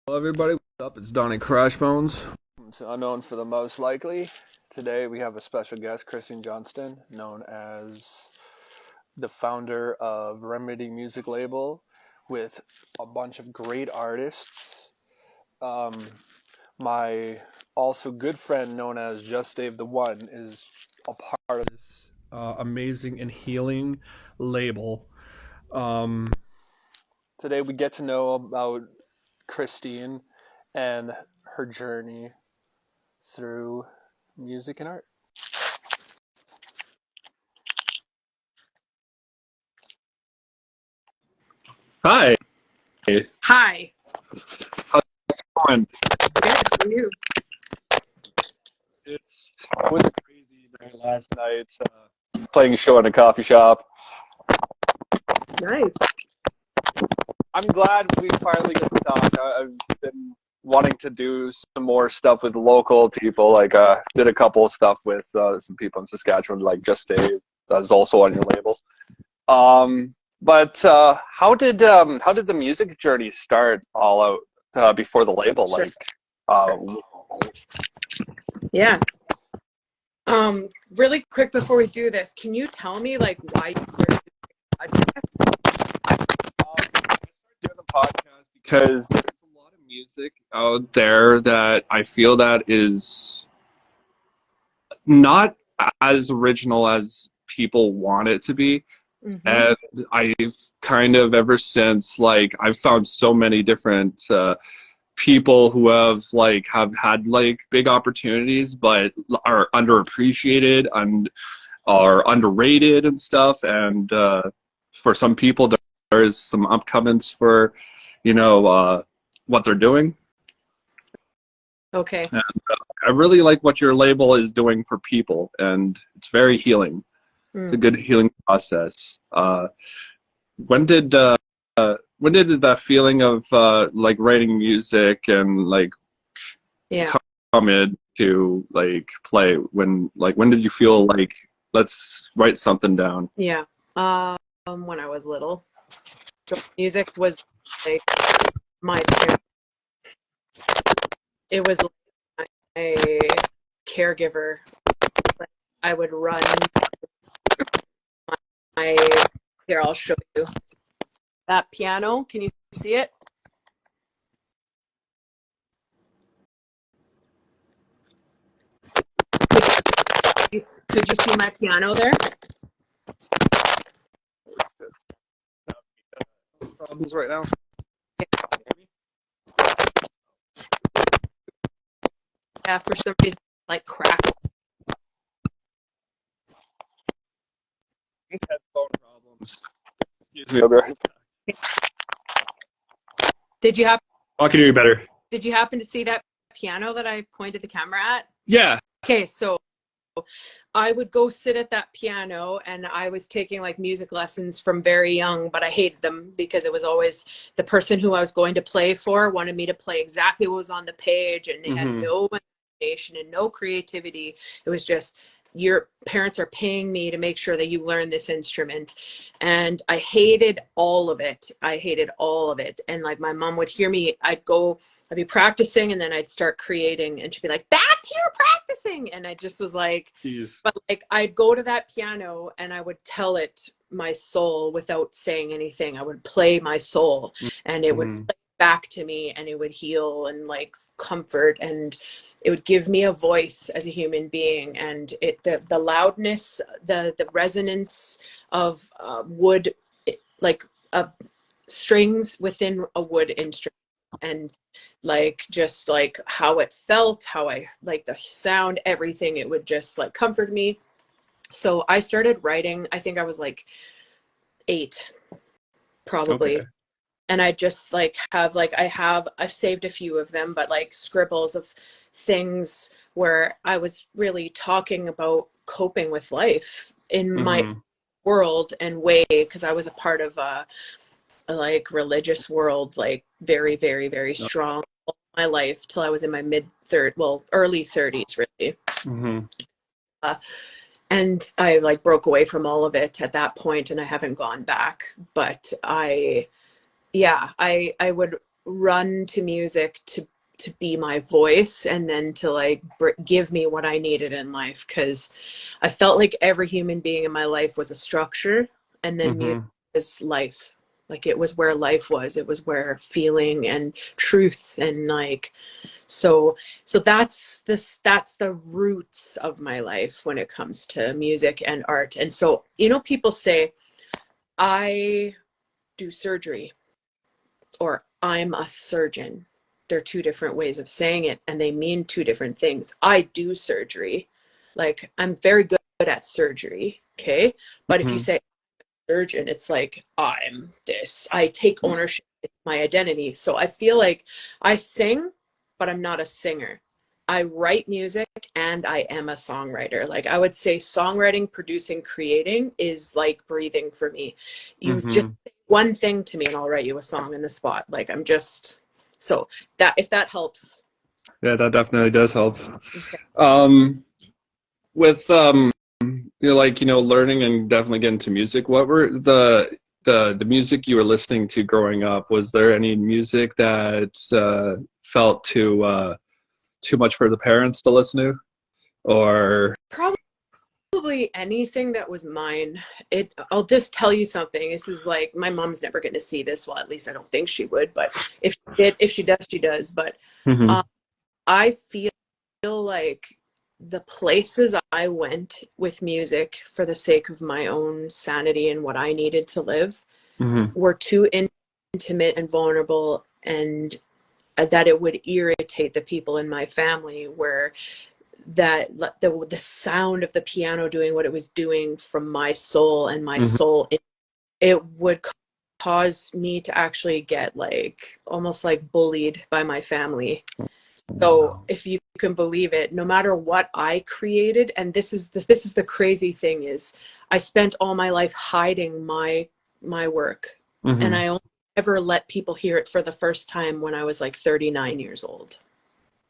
Hello, everybody. What's up? It's Donnie Crashbones. It's unknown for the most likely. Today we have a special guest, Johnston, known as the founder of Remedy Music Label, with a bunch of great artists. Um, my also good friend, known as Just Dave the One, is a part of this amazing and healing label. Um, Today we get to know about Christine and her journey through music and art. Hi, Hi. how's it going? Good. How are you? It was a crazy day last night. Playing a show in a coffee shop. Nice. I'm glad we finally get to talk. I've been wanting to do some more stuff with local people. Did a couple of stuff with some people in Saskatchewan, like Just Dave, that's also on your label. But how did the music journey start all out before the label? Sure. Uh, Yeah. Really quick before we do this, can you tell me like why you started the podcast? I started doing the podcast because there's a lot of music out there that I feel that is not as original as people want it to be. Mm-hmm. And I've kind of ever since, I've found so many different people who have had like big opportunities but are underappreciated and are underrated and stuff. And for some people, there is some upcomings for, what they're doing. Okay. And I really like what your label is doing for people, and it's very healing. It's a Mm. good healing process. When did when did that feeling of like writing music and like Yeah. come in to like play? When did you feel like let's write something down? Yeah. When I was little, so music was like my parents. It was like my caregiver. Like, I would run my here, I'll show you that piano. Can you see it? Could you see my piano there? Problems right now. Yeah, for some reason, like crack. These headphone problems. Excuse me, I'll be right back. Did you happen I can hear you better. Did you happen to see that piano that I pointed the camera at? Yeah. Okay, so I would go sit at that piano and I was taking like music lessons from very young, but I hated them because it was always the person who I was going to play for wanted me to play exactly what was on the page, and they had Mm-hmm. no imagination and no creativity. It was just, your parents are paying me to make sure that you learn this instrument. And I hated all of it. I hated all of it. And like my mom would hear me, I'd be practicing and then I'd start creating and she'd be like, back to your practicing. And I just was like, Jeez. but like I'd go to that piano and I would tell it my soul without saying anything. I would play my soul and it would Mm-hmm. play back to me and it would heal and like comfort, and it would give me a voice as a human being. And the loudness, the resonance of wood, like strings within a wood instrument, and like just like how it felt, how I like the sound, everything, it would just like comfort me. So I started writing, I think I was like 8 probably. Okay. And I just like I've saved a few of them, but like scribbles of things where I was really talking about coping with life in my Mm-hmm. world and way, because I was a part of a like religious world, like very, very, very strong all my life till I was in my early 30s, really. Mm-hmm. Uh, and I like broke away from all of it at that point, and I haven't gone back. But I would. run to music to be my voice, and then to like give me what I needed in life, because I felt like every human being in my life was a structure, and then music is life. Like it was where life was. It was where feeling and truth and like so that's the roots of my life when it comes to music and art. And so, you know, people say I do surgery or I'm a surgeon. They're two different ways of saying it, and they mean two different things. I do surgery. Like, I'm very good at surgery, okay? But if you say surgeon, it's like, I'm this. I take ownership. It's my identity. So I feel like I sing, but I'm not a singer. I write music and I am a songwriter. Like, I would say songwriting, producing, creating is like breathing for me. You just say one thing to me and I'll write you a song in the spot. Like, I'm just, so that, if that helps. Yeah, that definitely does help. Okay. With you know, like, you know, learning and definitely getting to music, what were the music you were listening to growing up? Was there any music that felt too much for the parents to listen to, or Probably anything that was mine. I'll just tell you something. This is like, my mom's never going to see this. Well, at least I don't think she would, but if she did, if she does, she does. But I feel like the places I went with music for the sake of my own sanity and what I needed to live were too intimate and vulnerable, and that it would irritate the people in my family, where that the sound of the piano doing what it was doing from my soul and my soul, it would cause me to actually get like almost like bullied by my family. So if you can believe it, no matter what I created, and this is the crazy thing, is I spent all my life hiding my work, and I only ever let people hear it for the first time when I was like 39 years old.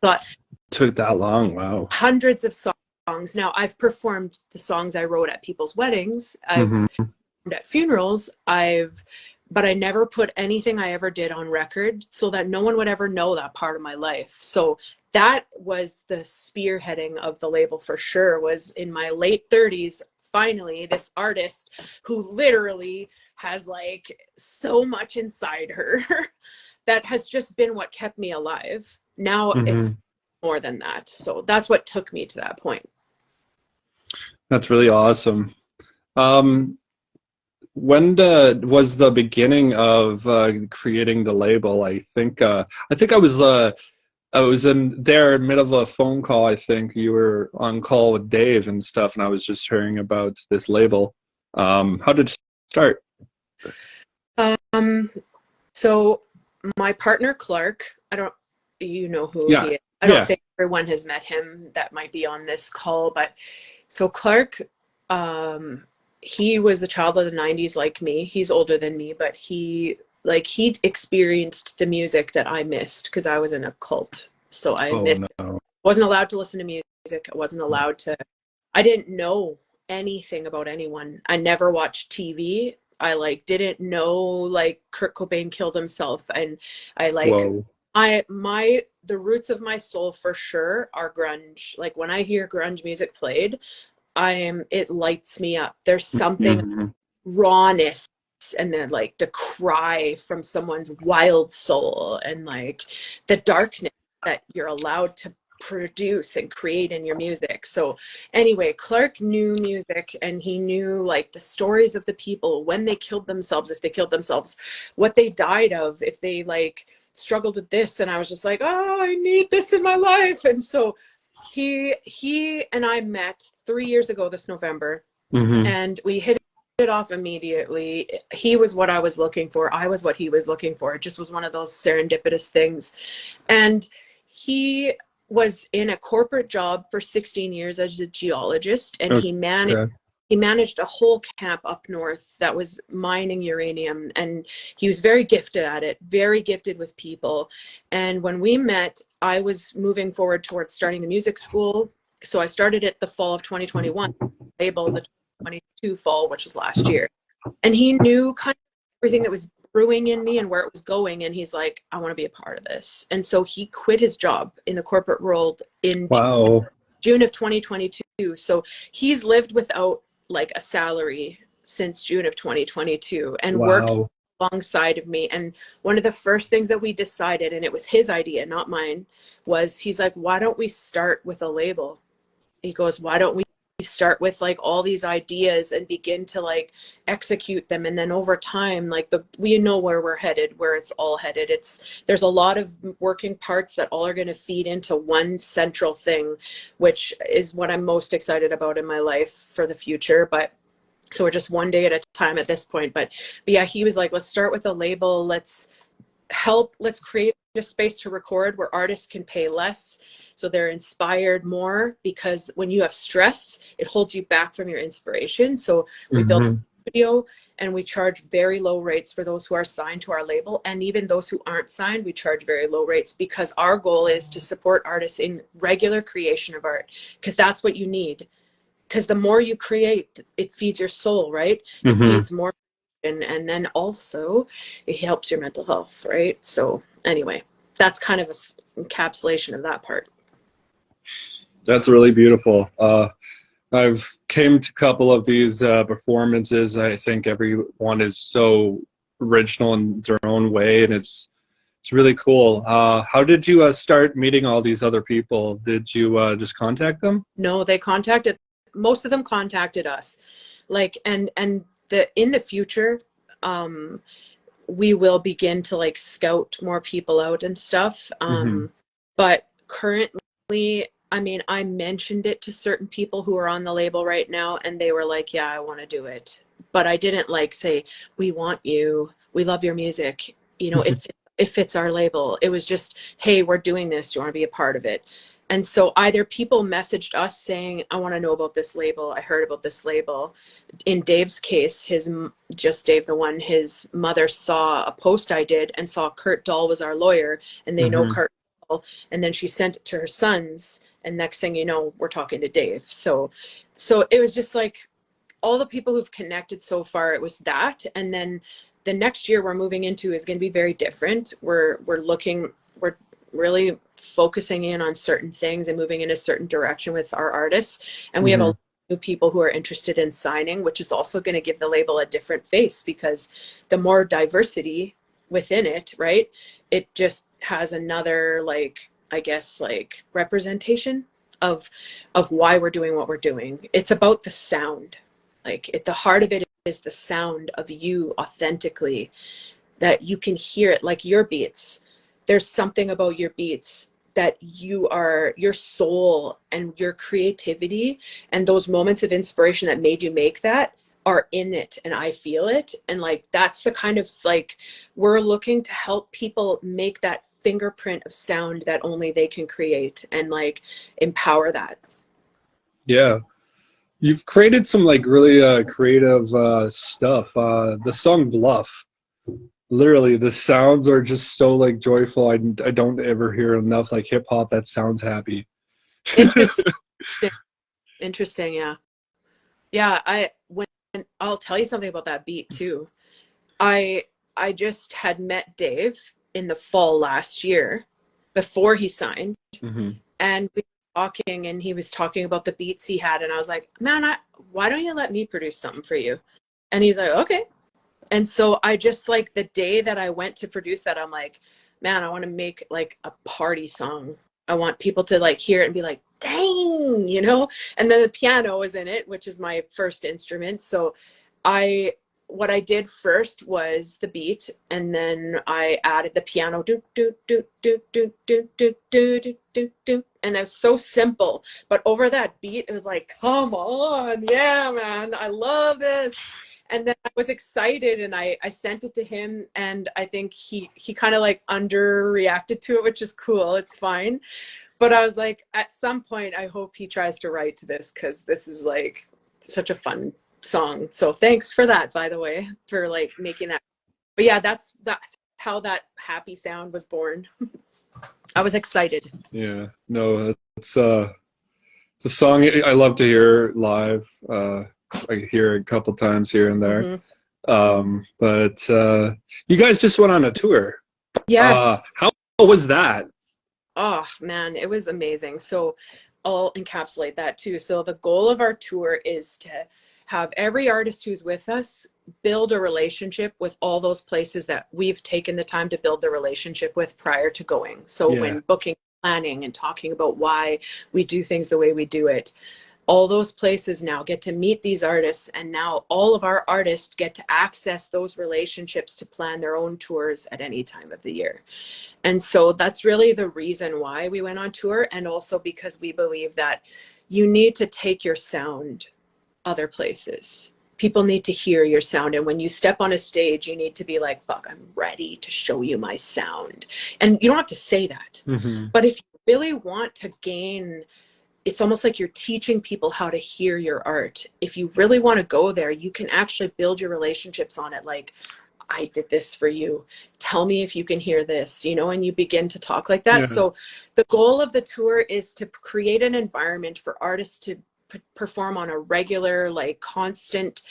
But took that long? Wow. Hundreds of songs. Now, I've performed the songs I wrote at people's weddings. I've performed at funerals. But I never put anything I ever did on record so that no one would ever know that part of my life. So that was the spearheading of the label for sure, was in my late 30s, finally, this artist who literally has like so much inside her that has just been what kept me alive. Now it's more than that. So that's what took me to that point. That's really awesome. When was the beginning of creating the label? I think I was in there mid of a phone call. I think you were on call with Dave and stuff, and I was just hearing about this label. How did it start? So my partner Clark, you know who he is. I don't think everyone has met him that might be on this call, but so Clark, he was a child of the 90s like me. He's older than me, but he experienced the music that I missed because I was in a cult. So I wasn't allowed to listen to music. I wasn't allowed to, I didn't know anything about anyone. I never watched TV. I didn't know like Kurt Cobain killed himself, and the roots of my soul for sure are grunge. Like when I hear grunge music played, it lights me up. There's something rawness, and then like the cry from someone's wild soul, and like the darkness that you're allowed to produce and create in your music. So anyway, Clark knew music, and he knew like the stories of the people when they killed themselves, if they killed themselves, what they died of, if they like struggled with this. And I was just like, oh, I need this in my life. And so he and I met 3 years ago this November, and we hit it off immediately. He was what I was looking for. I was what he was looking for. It just was one of those serendipitous things. And he was in a corporate job for 16 years as a geologist, and he managed a whole camp up north that was mining uranium, and he was very gifted at it, very gifted with people. And when we met, I was moving forward towards starting the music school. So I started it the fall of 2021, label the 2022 fall, which was last year. And he knew kind of everything that was brewing in me and where it was going. And he's like, I want to be a part of this. And so he quit his job in the corporate world in Wow. June of 2022. So he's lived without like a salary since June of 2022 and worked Wow. alongside of me. And one of the first things that we decided, and it was his idea, not mine, was he's like, why don't we start with a label? He goes, why don't we start with like all these ideas and begin to like execute them, and then over time, like we know where we're headed, where it's all headed. There's a lot of working parts that all are going to feed into one central thing, which is what I'm most excited about in my life for the future. But so we're just one day at a time at this point. But yeah, he was like, let's start with a label. Let's create a space to record where artists can pay less, so they're inspired more, because when you have stress, it holds you back from your inspiration. So we built a studio, and we charge very low rates for those who are signed to our label, and even those who aren't signed, we charge very low rates, because our goal is to support artists in regular creation of art, because that's what you need. Because the more you create, it feeds your soul, right? It feeds more, and then also it helps your mental health, right? So anyway, that's kind of a encapsulation of that part. That's really beautiful. I've came to a couple of these performances. I think everyone is so original in their own way, and it's really cool. How did you start meeting all these other people? Did you just contact them? No, most of them contacted us. Like, and in the future, we will begin to like scout more people out and stuff. But currently, I mean, I mentioned it to certain people who are on the label right now, and they were like, yeah, I want to do it. But I didn't like say, we want you, we love your music, you know, it fits our label. It was just, hey, we're doing this, do you want to be a part of it? And so either people messaged us saying, I want to know about this label, I heard about this label. In Dave's case, his mother saw a post I did and saw Kurt Dahl was our lawyer, and they know Kurt Dahl, and then she sent it to her sons, and next thing you know, we're talking to Dave. So it was just like all the people who've connected so far, it was that. And then the next year we're moving into is going to be very different. We're really focusing in on certain things and moving in a certain direction with our artists. And we have a lot of new people who are interested in signing, which is also going to give the label a different face, because the more diversity within it, right, it just has another, like, I guess, like representation of why we're doing what we're doing. It's about the sound. Like, at the heart of it is the sound of you authentically, that you can hear it, like your beats. There's something about your beats that your soul and your creativity and those moments of inspiration that made you make that are in it, and I feel it. And like, that's the kind of, like, we're looking to help people make that fingerprint of sound that only they can create, and like empower that. Yeah. You've created some like really creative stuff. The song Bluff, literally the sounds are just so like joyful. I don't ever hear enough like hip hop that sounds happy. Interesting. Yeah. I'll tell you something about that beat too. I just had met Dave in the fall last year before he signed, and we were talking, and he was talking about the beats he had, and I was like, man, why don't you let me produce something for you? And he's like, okay. And so I just, like, the day that I went to produce that, I'm like, man, I want to make like a party song. I want people to like hear it and be like, dang, you know? And then the piano is in it, which is my first instrument. So what I did first was the beat, and then I added the piano, do do do do do do do do do do do, and it was so simple. But over that beat, it was like, come on, yeah, man, I love this. And then I was excited, and I sent it to him, and I think he kind of like underreacted to it, which is cool. It's fine. But I was like, at some point, I hope he tries to write to this, because this is like such a fun song. So thanks for that, by the way, for like making that. But yeah, that's how that happy sound was born. I was excited. Yeah, no, it's a song I love to hear live. I hear it a couple times here and there. But you guys just went on a tour. Yeah. How was that? Oh man, it was amazing. So I'll encapsulate that too. So the goal of our tour is to have every artist who's with us build a relationship with all those places that we've taken the time to build the relationship with prior to going. So Yeah. when booking, planning, and talking about why we do things the way we do it, all those places now get to meet these artists, and now all of our artists get to access those relationships to plan their own tours at any time of the year. And so that's really the reason why we went on tour, and also because we believe that you need to take your sound other places. People need to hear your sound, and when you step on a stage you need to be like, fuck, I'm ready to show you my sound. And you don't have to say that, Hmm. but if you really want to gain, it's almost like you're teaching people how to hear your art. If you really want to go there, you can actually build your relationships on it. Like, I did this for you. Tell me if you can hear this, you know, and you begin to talk like that. Yeah. So the goal of the tour is to create an environment for artists to perform on a regular, like constant,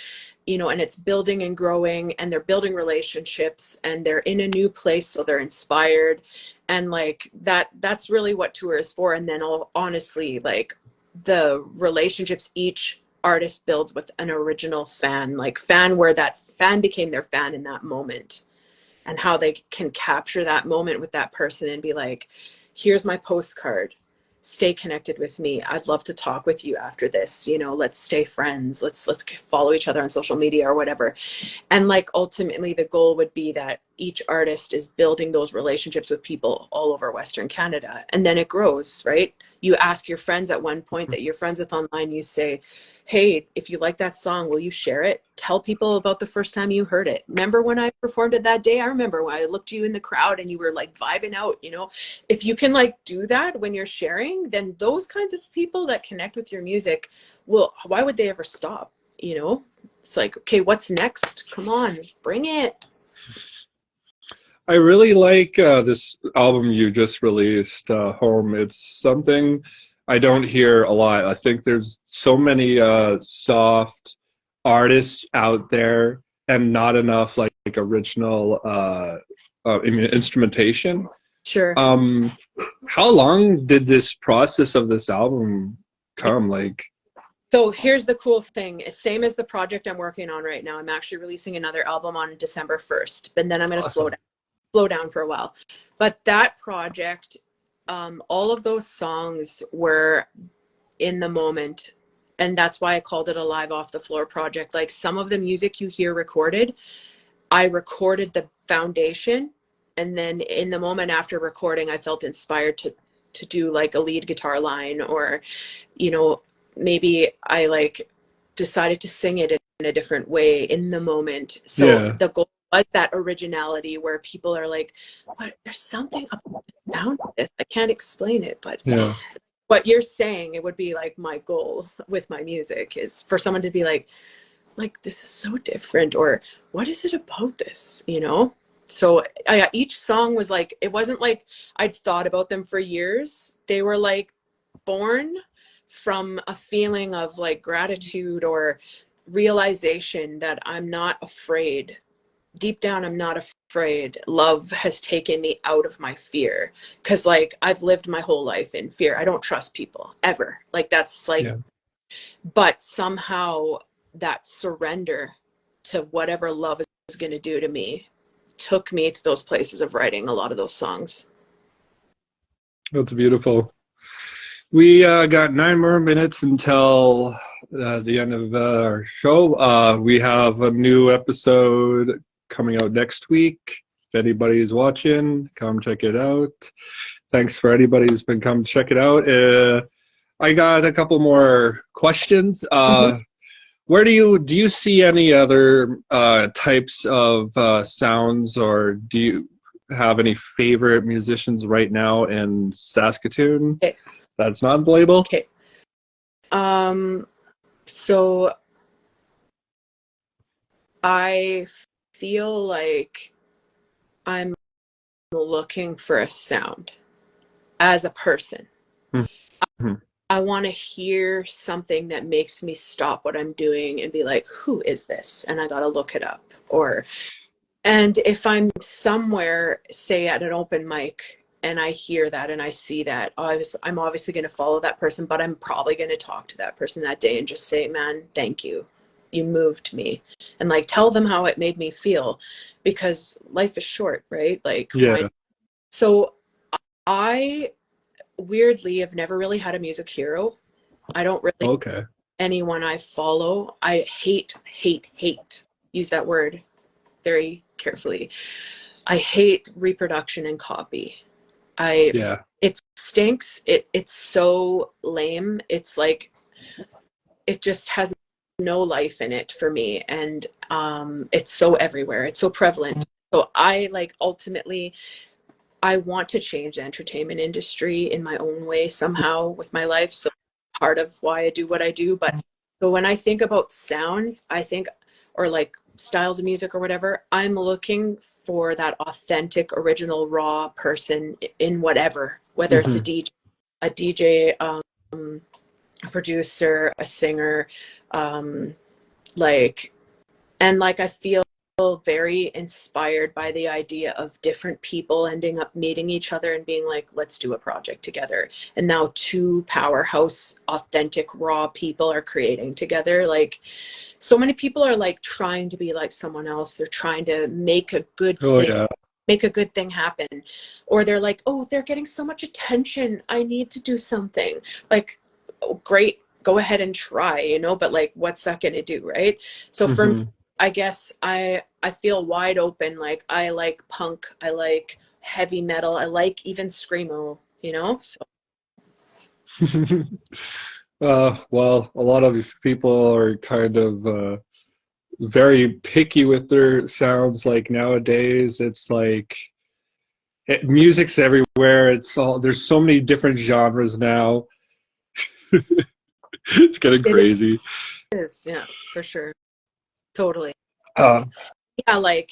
you know, and it's building and growing, and they're building relationships, and they're in a new place, so they're inspired. And like that's really what tour is for. And then honestly, like the relationships each artist builds with an original fan, like fan where that fan became their fan in that moment, and how they can capture that moment with that person and be like, here's my postcard, stay connected with me, I'd love to talk with you after this, you know, let's stay friends, let's follow each other on social media or whatever. And like ultimately the goal would be that each artist is building those relationships with people all over Western Canada, and then it grows, right? You ask your friends at one point that you're friends with online, you say, hey, if you like that song, will you share it? Tell people about the first time you heard it. Remember when I performed it that day? I remember when I looked you in the crowd and you were like vibing out, you know? If you can like do that when you're sharing, then those kinds of people that connect with your music will, why would they ever stop? You know, it's like, okay, what's next? Come on, bring it. I really like this album you just released, Home. It's something I don't hear a lot. I think there's so many soft artists out there and not enough like original instrumentation. Sure. Um, how long did this process of this album come? Like, So here's the cool thing. It's same as the project I'm working on right now. I'm actually releasing another album on December 1st, but then I'm going to awesome. slow down for a while. But that project, all of those songs were in the moment. And that's why I called it a live off the floor project. Like some of the music you hear recorded, I recorded the foundation. And then in the moment after recording, I felt inspired to do like a lead guitar line, or, you know, maybe I like decided to sing it in a different way in the moment. So Yeah, the goal was that originality where people are like, what, there's something about the sound of this. I can't explain it, but yeah. what you're saying, it would be like my goal with my music is for someone to be like this is so different, or what is it about this, you know? So each song was like, it wasn't like I'd thought about them for years. They were like born from a feeling of like gratitude or realization that I'm not afraid. Deep down, I'm not afraid. Love has taken me out of my fear, because like I've lived my whole life in fear. I don't trust people ever, like that's like, Yeah. but somehow that surrender to whatever love is going to do to me took me to those places of writing a lot of those songs. That's beautiful. We got 9 more minutes until the end of our show. We have a new episode coming out next week. If anybody's watching, come check it out. Thanks for anybody who's been come check it out. I got a couple more questions. Mhm. Where do you see any other types of sounds, or do you have any favorite musicians right now in Saskatoon? Okay. That's not the label. Okay. So I feel like I'm looking for a sound as a person. Mhm. I want to hear something that makes me stop what I'm doing and be like, who is this? And I got to look it up. And if I'm somewhere, say at an open mic, and I hear that and I see that, I'm obviously going to follow that person, but I'm probably going to talk to that person that day and just say, man, thank you. You moved me. And like, tell them how it made me feel, because life is short, right? Like, Yeah. so I weirdly have never really had a music hero. I don't really Okay. anyone I follow. I hate, use that word very carefully. I hate reproduction and copy. Yeah. It stinks. It's so lame. It's like, it just has no life in it for me. And it's so everywhere. It's so prevalent. So I like, ultimately, I want to change the entertainment industry in my own way somehow with my life. So part of why I do what I do. But so when I think about sounds, I think, or like styles of music or whatever, I'm looking for that authentic, original, raw person in whatever, whether it's a DJ, a producer, a singer, like, and like, I feel very inspired by the idea of different people ending up meeting each other and being like, let's do a project together. And now two powerhouse, authentic, raw people are creating together. Like, so many people are like trying to be like someone else. They're trying to make a good Oh thing, yeah. make a good thing happen. Or they're like, oh, they're getting so much attention, I need to do something. Like, oh, great, go ahead and try, you know, but like, what's that going to do, right? So for me, I guess I feel wide open. Like, I like punk, I like heavy metal, I like even screamo, you know? So Well, a lot of people are kind of very picky with their sounds. Like nowadays, it's like music's everywhere. It's all there's so many different genres now. It's getting it crazy. is, yeah, for sure. Totally. Um, Yeah, like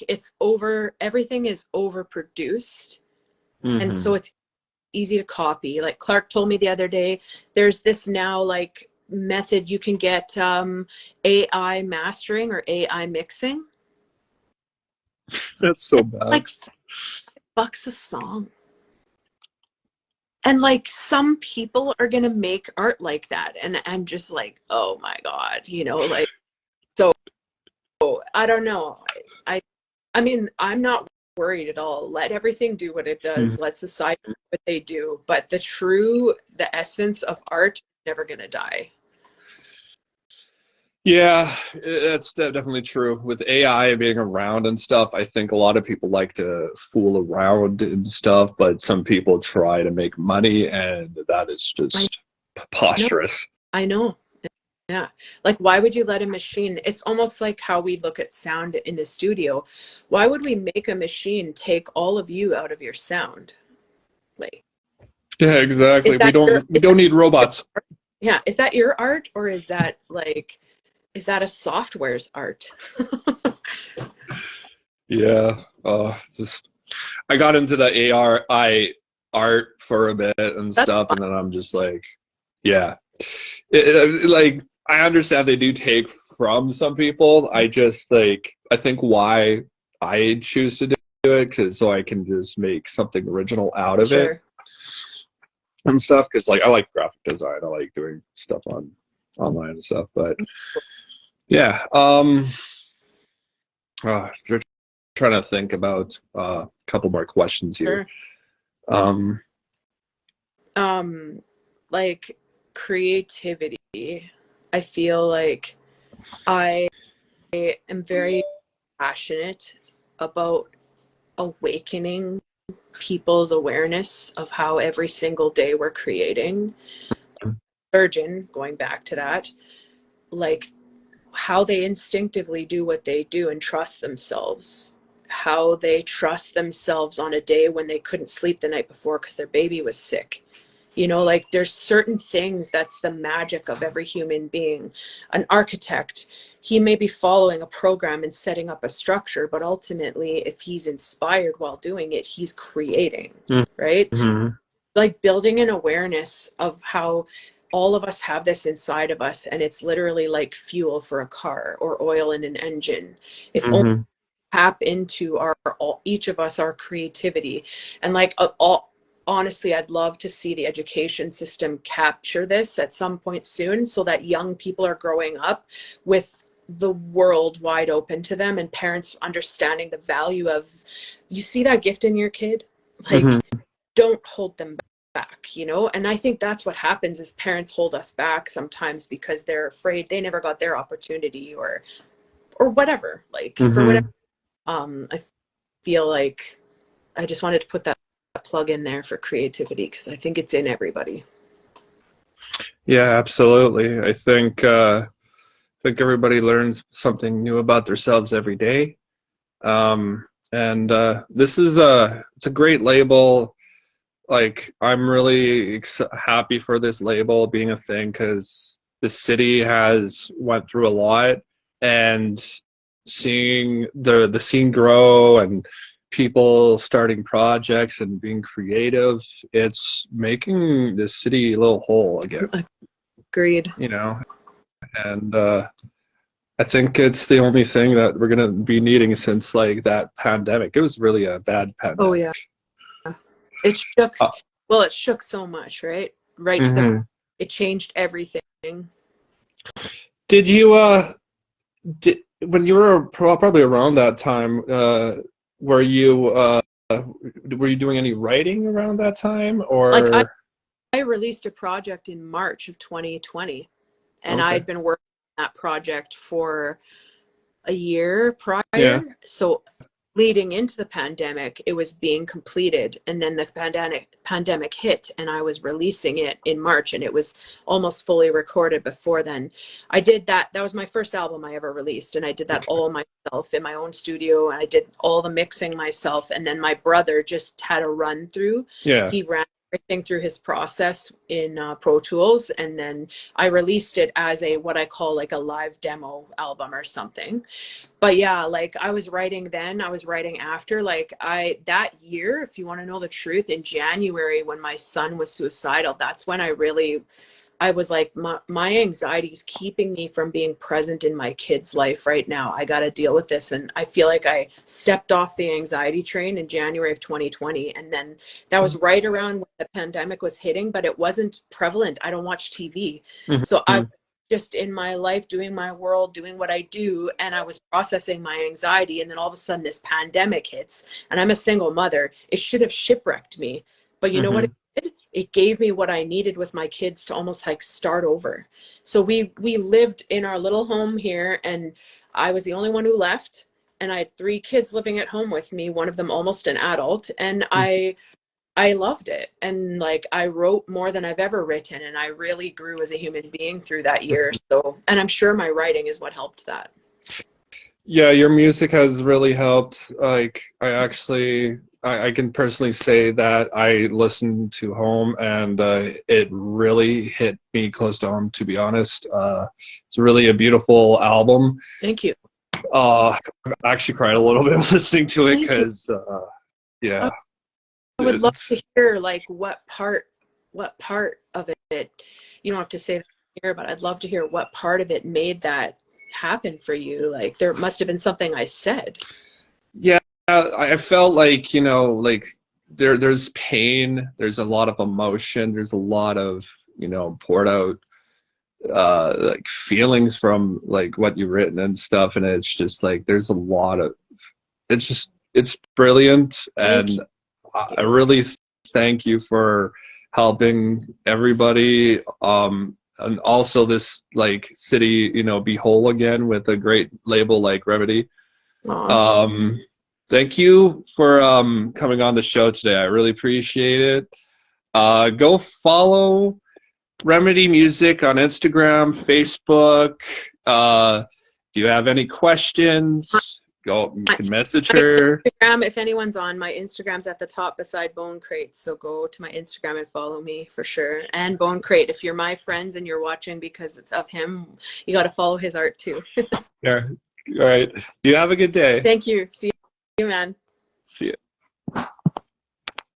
everything is overproduced. And so mhm. it's easy to copy. Like Clark told me the other day, there's this now like method you can get AI mastering or AI mixing. That's so bad. Like $5 a song. And like, some people are gonna make art like that. And I'm just like, oh my God, you know, like, so I don't know. I I mean, I'm not worried at all. Let everything do what it does. Let society do what they do. But the essence of art is never gonna die. Yeah, that's definitely true. With AI being around and stuff, I think a lot of people like to fool around and stuff, but some people try to make money, and that is I just know. preposterous. I know. Yeah. Like, why would you let a machine? It's almost like how we look at sound in the studio. Why would we make a machine take all of you out of your sound? Like, Yeah, is exactly. We that your, don't we is don't need robots. yeah, is that your art, or is that like, is that a software's art? Yeah. Just I got into the AI art for a bit and That's stuff, fun. and then I'm just like, yeah. Like I understand they do take from some people. I just like I think why I choose to do it because so I can just make something original out of it Sure. and stuff. Because like I like graphic design, I like doing stuff on online and stuff. But yeah, just trying to think about a couple more questions here. Sure. Um, Um, like, creativity. I feel like I am very passionate about awakening people's awareness of how every single day we're creating. Surgeon, going back to that, like, how they instinctively do what they do and trust themselves, how they trust themselves on a day when they couldn't sleep the night before because their baby was sick. You know, like, there's certain things that's the magic of every human being. An architect, he may be following a program and setting up a structure, but ultimately, if he's inspired while doing it, he's creating, right? mhm. Like, building an awareness of how all of us have this inside of us, and it's literally like fuel for a car or oil in an engine. If only Mm-hmm. tap into each of us, our creativity. And like honestly, I'd love to see the education system capture this at some point soon, so that young people are growing up with the world wide open to them, and parents understanding the value of, you see that gift in your kid, like, Mm-hmm. don't hold them back, you know? And I think that's what happens, is parents hold us back sometimes because they're afraid they never got their opportunity, or whatever, like for whatever. Mm-hmm. I feel like I just wanted to put that plug in there for creativity, because I think it's in everybody. Yeah, absolutely. I think everybody learns something new about themselves every day. And this is it's a great label. Like, I'm really happy for this label being a thing, because the city has went through a lot, and seeing the scene grow and people starting projects and being creative, it's making the city a little whole again, Agreed. you know? And I think it's the only thing that we're gonna be needing since like that pandemic. It was really a bad Oh pandemic. yeah, it shook. Uh, Well, it shook so much, right to the, mhm. it changed everything. Did you when you were probably around that time, were you were you doing any writing around that time, Like, or I released a project in March of 2020, and okay? I'd been working on that project for a year Yeah. prior. So leading into the pandemic, it was being completed, and then the pandemic hit, and I was releasing it in March, and it was almost fully recorded before then. I did that. That was my first album I ever released, and I did that Okay. all myself in my own studio, and I did all the mixing myself. And then my brother just had a run through. Yeah. He ran everything through his process in Pro Tools, and then I released it as a, what I call like a live demo album or something. But yeah, like I was writing then, I was writing after. Like, that year, if you want to know the truth, in January, when my son was suicidal, that's when I was like, my anxiety is keeping me from being present in my kid's life right now. I got to deal with this. And I feel like I stepped off the anxiety train in January of 2020. And then that was right around when the pandemic was hitting, but it wasn't prevalent. I don't watch TV. So I Hmm. just in my life, doing my world, doing what I do, and I was processing my anxiety. And then all of a sudden this pandemic hits, and I'm a single mother. It should have shipwrecked me, but you know what Hmm. it did? It gave me what I needed with my kids to almost like start over. So we lived in our little home here, and I was the only one who left, and I had 3 kids living at home with me, one of them almost an adult, and I loved it. And like, I wrote more than I've ever written, and I really grew as a human being through that year. So, and I'm sure my writing is what helped that. Yeah, your music has really helped. Like, I can personally say that I listened to Home, and it really hit me close to home, to be honest. It's really a beautiful album. Thank you. I actually cried a little bit listening to it, Thank you. because yeah, I would love to it's hear like what part of it, you don't have to say that here, but I'd love to hear what part of it made that happen for you. Like, there must have been something I said. yeah. I felt like, like there's pain, there's a lot of emotion, there's a lot of, poured out like feelings from like what you've written and stuff, and it's just like there's a lot of, it's brilliant. Thank And I you. really thank you for helping everybody, and also this like city, be whole again with a great label like Remedy. Aw. um Thank you for coming on the show today. I really appreciate it. Go follow Remedy Music on Instagram, Facebook. If you have any questions, you can message My her. Instagram, if anyone's on, my Instagram's at the top beside Bone Crate. So go to my Instagram and follow me for sure. And Bone Crate, if you're my friends and you're watching because it's of him, you got to follow his art too. Yeah. All right. You have a good day. Thank you. See you, man. See you.